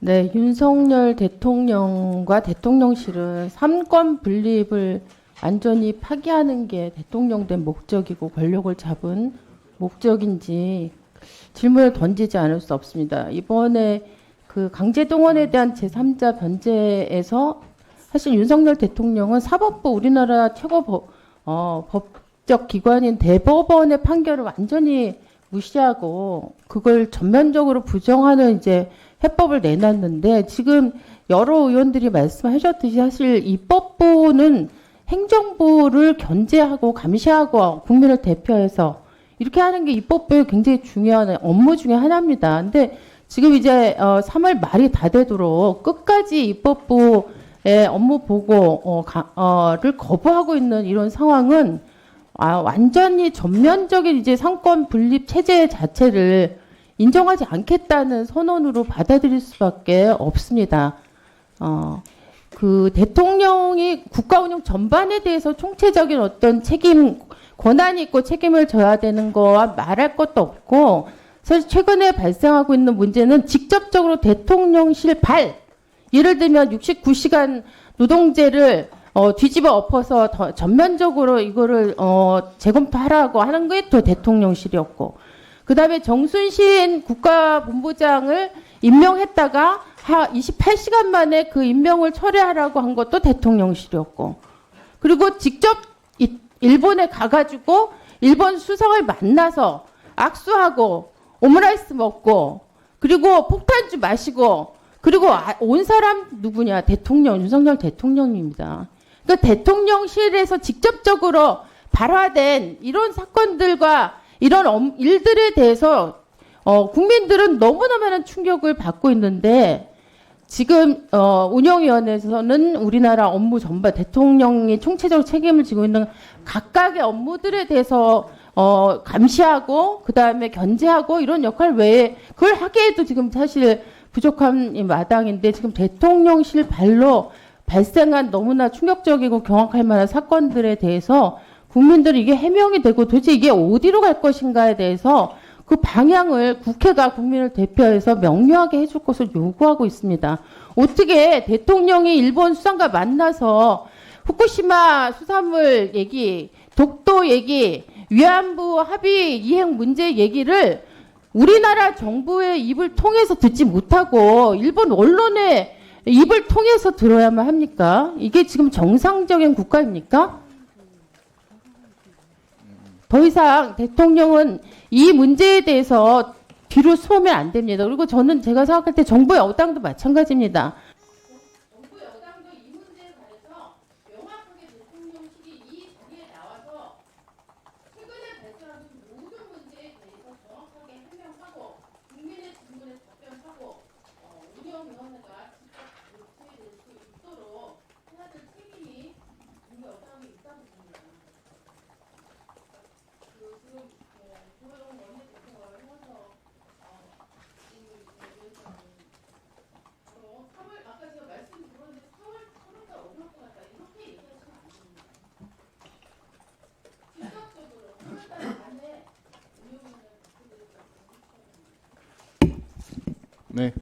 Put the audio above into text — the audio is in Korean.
네, 윤석열 대통령과 대통령실은 삼권 분립을 완전히 파기하는 게 대통령된 목적이고 권력을 잡은 목적인지 질문을 던지지 않을 수 없습니다. 이번에 그 강제동원에 대한 제3자 변제에서 사실 윤석열 대통령은 사법부 우리나라 최고 법적 기관인 대법원의 판결을 완전히 무시하고 그걸 전면적으로 부정하는 이제 해법을 내놨는데, 지금 여러 의원들이 말씀하셨듯이 사실 입법부는 행정부를 견제하고 감시하고 국민을 대표해서 이렇게 하는 게 입법부의 굉장히 중요한 업무 중에 하나입니다. 근데 지금 이제 3월 말이 다 되도록 끝까지 입법부의 업무 보고를 거부하고 있는 이런 상황은 완전히 전면적인 이제 상권 분립 체제 자체를 인정하지 않겠다는 선언으로 받아들일 수밖에 없습니다. 그 대통령이 국가 운영 전반에 대해서 총체적인 어떤 책임, 권한이 있고 책임을 져야 되는 거와 말할 것도 없고, 사실 최근에 발생하고 있는 문제는 직접적으로 대통령실 예를 들면 69시간 노동제를 뒤집어 엎어서 더 전면적으로 이거를 재검토하라고 하는 게 또 대통령실이었고, 그 다음에 정순신 국가본부장을 임명했다가 28시간 만에 그 임명을 철회하라고 한 것도 대통령실이었고, 그리고 직접 일본에 가가지고 일본 수상을 만나서 악수하고 오므라이스 먹고 그리고 폭탄주 마시고 그리고 온 사람 누구냐? 대통령, 윤석열 대통령입니다. 그러니까 대통령실에서 직접적으로 발화된 이런 사건들과 이런 일들에 대해서 국민들은 너무나 많은 충격을 받고 있는데, 지금 운영위원회에서는 우리나라 업무 전반 대통령이 총체적 책임을 지고 있는 각각의 업무들에 대해서 감시하고 그 다음에 견제하고 이런 역할 외에 그걸 하기에도 지금 사실 부족한 이 마당인데, 지금 대통령실 발로 발생한 너무나 충격적이고 경악할 만한 사건들에 대해서 국민들이 이게 해명이 되고 도대체 이게 어디로 갈 것인가에 대해서 그 방향을 국회가 국민을 대표해서 명료하게 해줄 것을 요구하고 있습니다. 어떻게 대통령이 일본 수상과 만나서 후쿠시마 수산물 얘기, 독도 얘기, 위안부 합의 이행 문제 얘기를 우리나라 정부의 입을 통해서 듣지 못하고 일본 언론의 입을 통해서 들어야만 합니까? 이게 지금 정상적인 국가입니까? 더 이상 대통령은 이 문제에 대해서 뒤로 숨으면 안 됩니다. 그리고 저는 제가 생각할 때 정부의 여당도 마찬가지입니다.